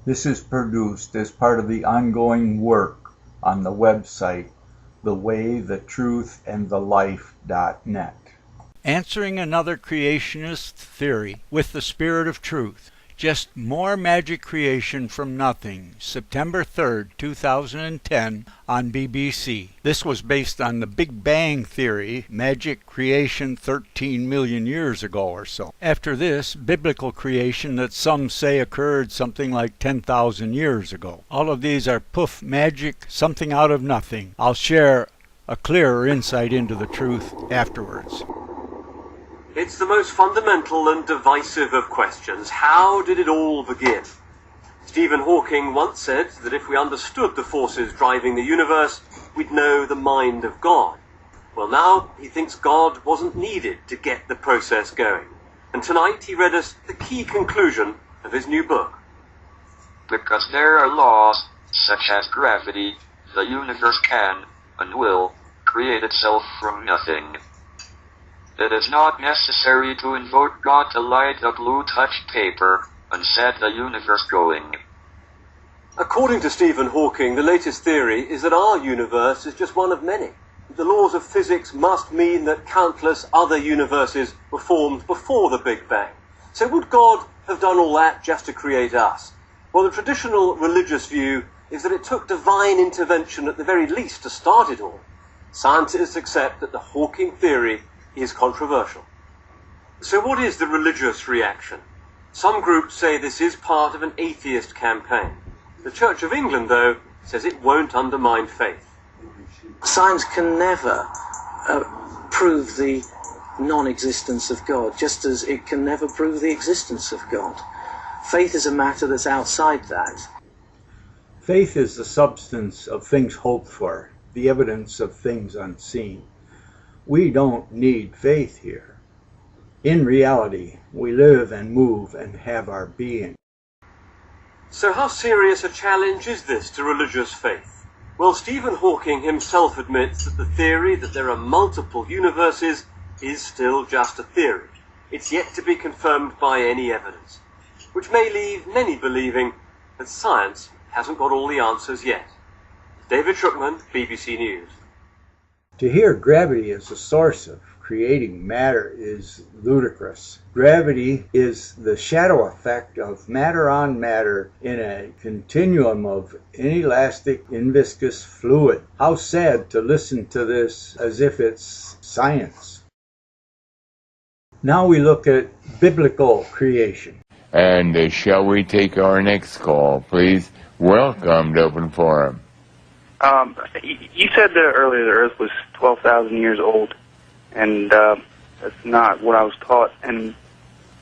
This is produced as part of the ongoing work on the website thewaythetruthandthelife.net. Answering another creationist theory with the spirit of truth. Just more magic creation from nothing. September 3rd, 2010 on BBC. This was based on the Big Bang Theory, magic creation 13 million years ago or so. After this, biblical creation that some say occurred something like 10,000 years ago. All of these are poof magic, something out of nothing. I'll share a clearer insight into the truth afterwards. It's the most fundamental and divisive of questions. How did it all begin? Stephen Hawking once said that if we understood the forces driving the universe, we'd know the mind of God. Well, now he thinks God wasn't needed to get the process going. And tonight he read us the key conclusion of his new book. Because there are laws, such as gravity, the universe can, and will, create itself from nothing. It is not necessary to invoke God to light a blue touched paper and set the universe going. According to Stephen Hawking, the latest theory is that our universe is just one of many. The laws of physics must mean that countless other universes were formed before the Big Bang. So would God have done all that just to create us? Well, the traditional religious view is that it took divine intervention at the very least to start it all. Scientists accept that the Hawking theory is controversial. So what is the religious reaction? Some groups say this is part of an atheist campaign. The Church of England, though, says it won't undermine faith. Science can never prove the non-existence of God, just as it can never prove the existence of God. Faith is a matter that's outside that. Faith is the substance of things hoped for, the evidence of things unseen. We don't need faith here. In reality, we live and move and have our being. So how serious a challenge is this to religious faith? Well, Stephen Hawking himself admits that the theory that there are multiple universes is still just a theory. It's yet to be confirmed by any evidence, which may leave many believing that science hasn't got all the answers yet. David Shukman, BBC News. To hear gravity as a source of creating matter is ludicrous. Gravity is the shadow effect of matter on matter in a continuum of inelastic, inviscous fluid. How sad to listen to this as if it's science. Now we look at biblical creation. And shall we take our next call, please? Welcome to Open Forum. You said that earlier the Earth was 12,000 years old, and that's not what I was taught, and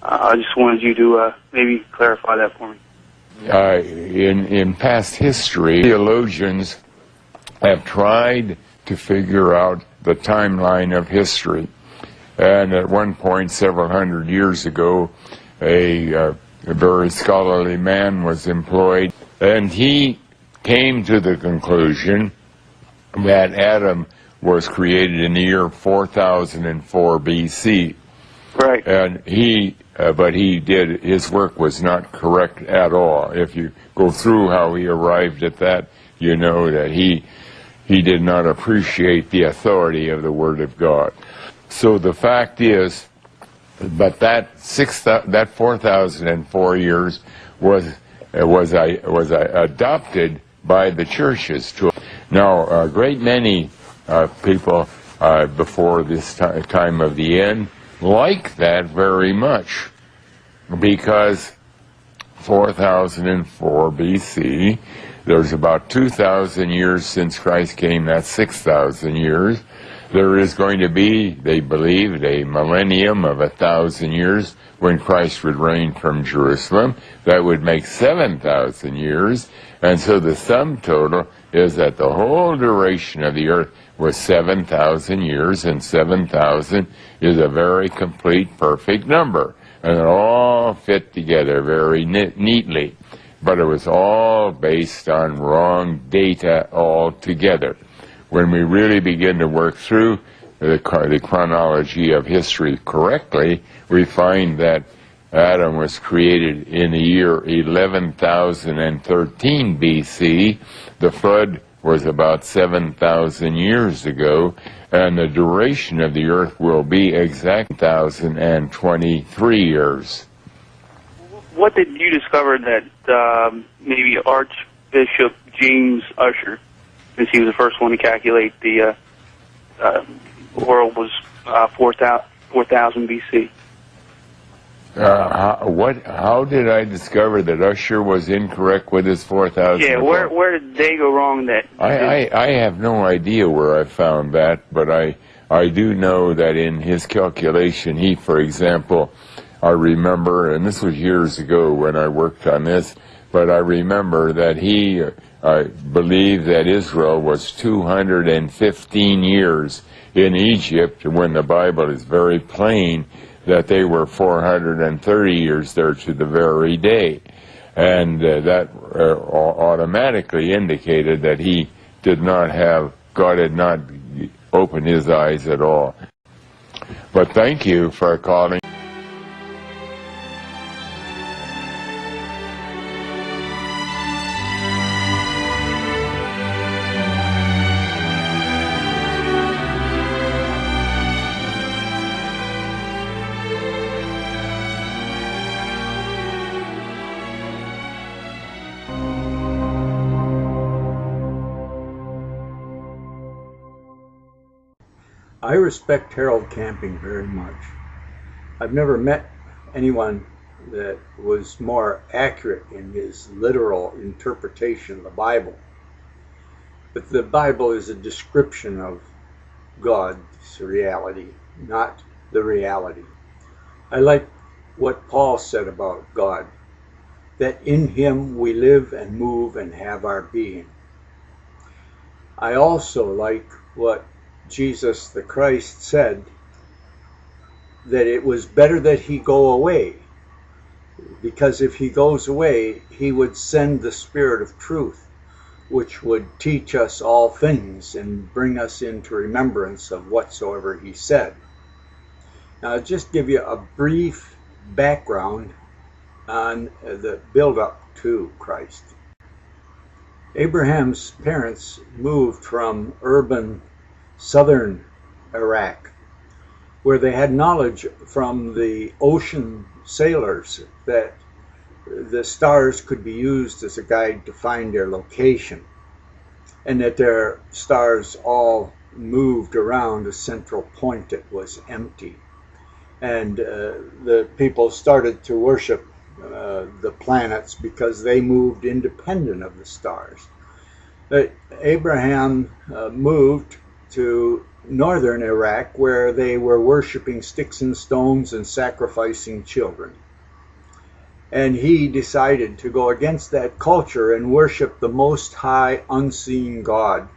I just wanted you to maybe clarify that for me. In past history, theologians have tried to figure out the timeline of history, and at one point, several hundred years ago, a very scholarly man was employed, and he came to the conclusion that Adam was created in the year 4004 BC. Right. And his work was not correct at all. If you go through how he arrived at that, you know that he did not appreciate the authority of the Word of God. So the fact is, but that 4,004 years was adopted by the churches. Now, a great many people before this time of the end like that very much, because 4004 BC, there's about 2,000 years since Christ came, that's 6,000 years. There is going to be, they believed, a millennium of 1,000 years when Christ would reign from Jerusalem. That would make 7,000 years. And so the sum total is that the whole duration of the earth was 7,000 years, and 7,000 is a very complete, perfect number. And it all fit together very neatly. But it was all based on wrong data altogether. When we really begin to work through the chronology of history correctly, we find that Adam was created in the year 11,013 BC. The flood was about 7,000 years ago, and the duration of the earth will be exact 1,023 years. What did you discover that maybe Archbishop James Ussher, since he was the first one to calculate the world, was 4,000 BC? How did I discover that Ussher was incorrect with his 4,000? Yeah, where did they go wrong? I have no idea where I found that, but I do know that in his calculation, he, for example, I remember, and this was years ago when I worked on this, but I remember that he believed that Israel was 215 years in Egypt, when the Bible is very plain that they were 430 years there to the very day. And that automatically indicated that God had not opened his eyes at all. But thank you for calling. I respect Harold Camping very much. I've never met anyone that was more accurate in his literal interpretation of the Bible. But the Bible is a description of God's reality, not the reality. I like what Paul said about God, that in him we live and move and have our being. I also like what Jesus the Christ said, that it was better that he go away, because if he goes away, he would send the Spirit of truth, which would teach us all things and bring us into remembrance of whatsoever he said. Now, I'll just give you a brief background on the build-up to Christ. Abraham's parents moved from urban southern Iraq, where they had knowledge from the ocean sailors that the stars could be used as a guide to find their location, and that their stars all moved around a central point that was empty. And the people started to worship the planets because they moved independent of the stars. But Abraham moved to northern Iraq, where they were worshiping sticks and stones and sacrificing children. And he decided to go against that culture and worship the Most High unseen God,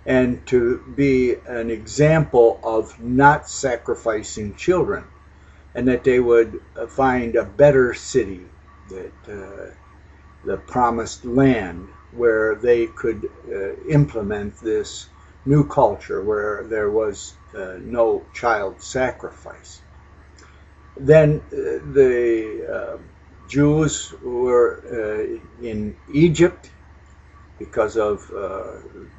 and to be an example of not sacrificing children, and that they would find a better city, that the promised land, where they could implement this new culture where there was no child sacrifice. Then the Jews were in Egypt because of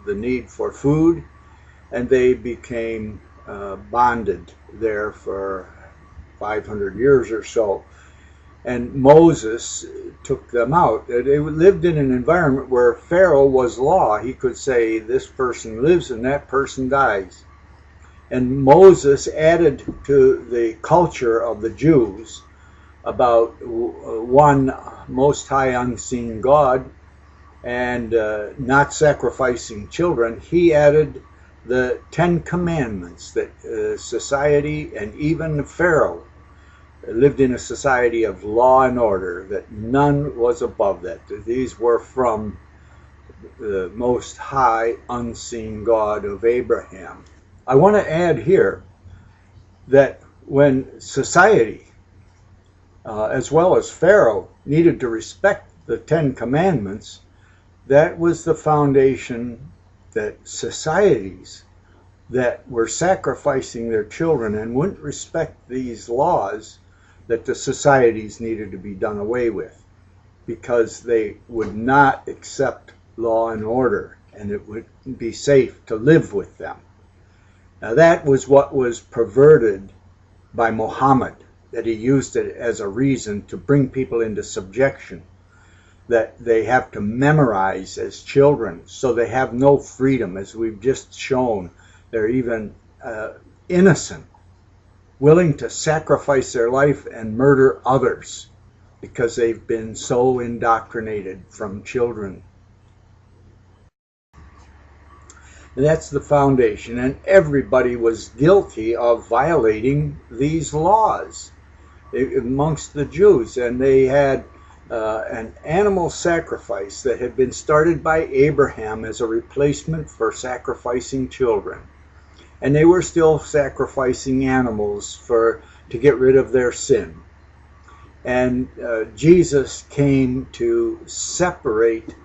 the need for food, and they became bonded there for 500 years or so. And Moses took them out. They lived in an environment where Pharaoh was law. He could say, this person lives and that person dies. And Moses added to the culture of the Jews about one Most High unseen God and not sacrificing children. He added the 10 Commandments that society and even Pharaoh lived in a society of law and order, that none was above that. These were from the Most High unseen God of Abraham. I want to add here that when society, as well as Pharaoh, needed to respect the 10 Commandments, that was the foundation that societies that were sacrificing their children and wouldn't respect these laws that the societies needed to be done away with, because they would not accept law and order, and it would be safe to live with them. Now that was what was perverted by Muhammad, that he used it as a reason to bring people into subjection, that they have to memorize as children, so they have no freedom. As we've just shown, they're even innocent, willing to sacrifice their life and murder others because they've been so indoctrinated from children. And that's the foundation, and everybody was guilty of violating these laws amongst the Jews. And they had an animal sacrifice that had been started by Abraham as a replacement for sacrificing children. And they were still sacrificing animals to get rid of their sin. And Jesus came to separate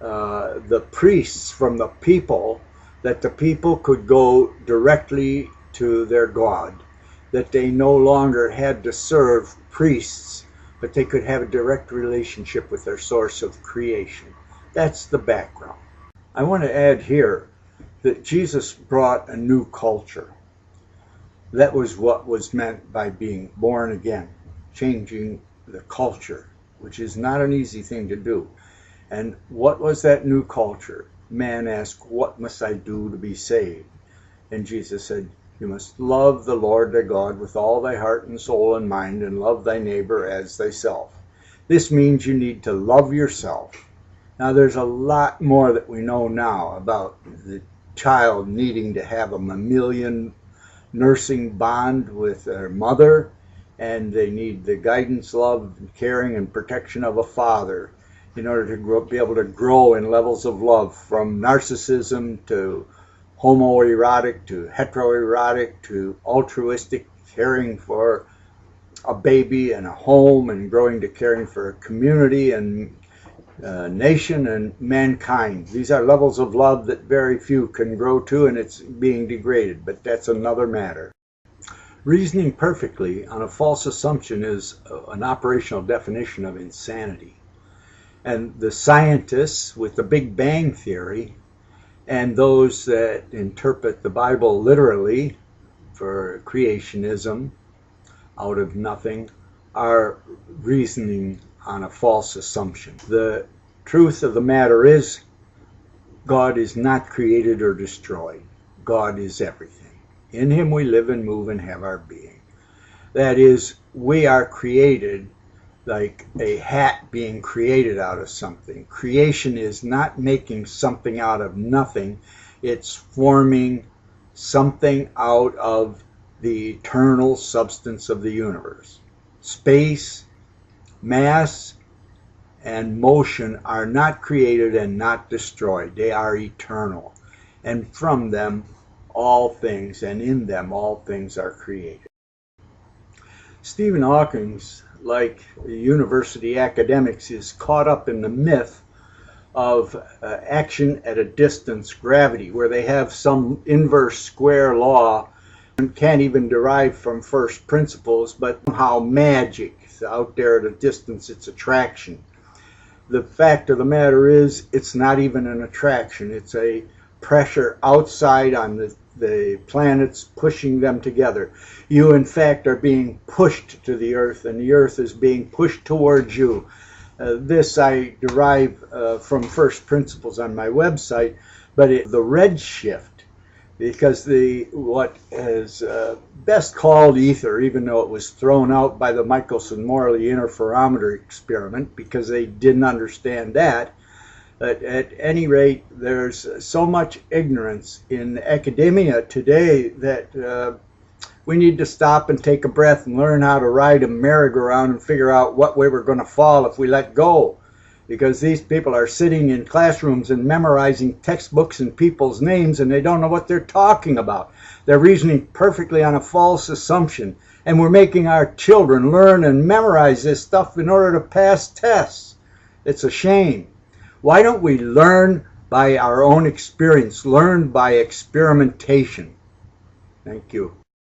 the priests from the people, that the people could go directly to their God, that they no longer had to serve priests, but they could have a direct relationship with their source of creation. That's the background. I want to add here that Jesus brought a new culture. That was what was meant by being born again, changing the culture, which is not an easy thing to do. And what was that new culture? Man asked, "What must I do to be saved?" And Jesus said, "You must love the Lord thy God with all thy heart and soul and mind, and love thy neighbor as thyself." This means you need to love yourself. Now there's a lot more that we know now about the child needing to have a mammalian nursing bond with their mother, and they need the guidance, love, caring, and protection of a father in order to be able to grow in levels of love, from narcissism to homoerotic to heteroerotic to altruistic, caring for a baby and a home, and growing to caring for a community and nation and mankind. These are levels of love that very few can grow to, and it's being degraded, but that's another matter. Reasoning perfectly on a false assumption is an operational definition of insanity. And the scientists with the Big Bang Theory and those that interpret the Bible literally for creationism out of nothing are reasoning on a false assumption. The truth of the matter is, God is not created or destroyed. God is everything. In him we live and move and have our being. That is, we are created like a hat being created out of something. Creation is not making something out of nothing. It's forming something out of the eternal substance of the universe. Space, mass, and motion are not created and not destroyed. They are eternal. And from them, all things, and in them, all things are created. Stephen Hawking, like university academics, is caught up in the myth of action at a distance, gravity, where they have some inverse square law and can't even derive from first principles, but somehow magic out there at a distance, it's attraction. The fact of the matter is, it's not even an attraction. It's a pressure outside on the planets, pushing them together. You, in fact, are being pushed to the earth, and the earth is being pushed towards you. This I derive from first principles on my website, but the redshift, because what is best called ether, even though it was thrown out by the Michelson-Morley interferometer experiment because they didn't understand that. But at any rate, there's so much ignorance in academia today that we need to stop and take a breath and learn how to ride a merry-go-round and figure out what way we're going to fall if we let go. Because these people are sitting in classrooms and memorizing textbooks and people's names, and they don't know what they're talking about. They're reasoning perfectly on a false assumption, and we're making our children learn and memorize this stuff in order to pass tests. It's a shame. Why don't we learn by our own experience, learn by experimentation? Thank you.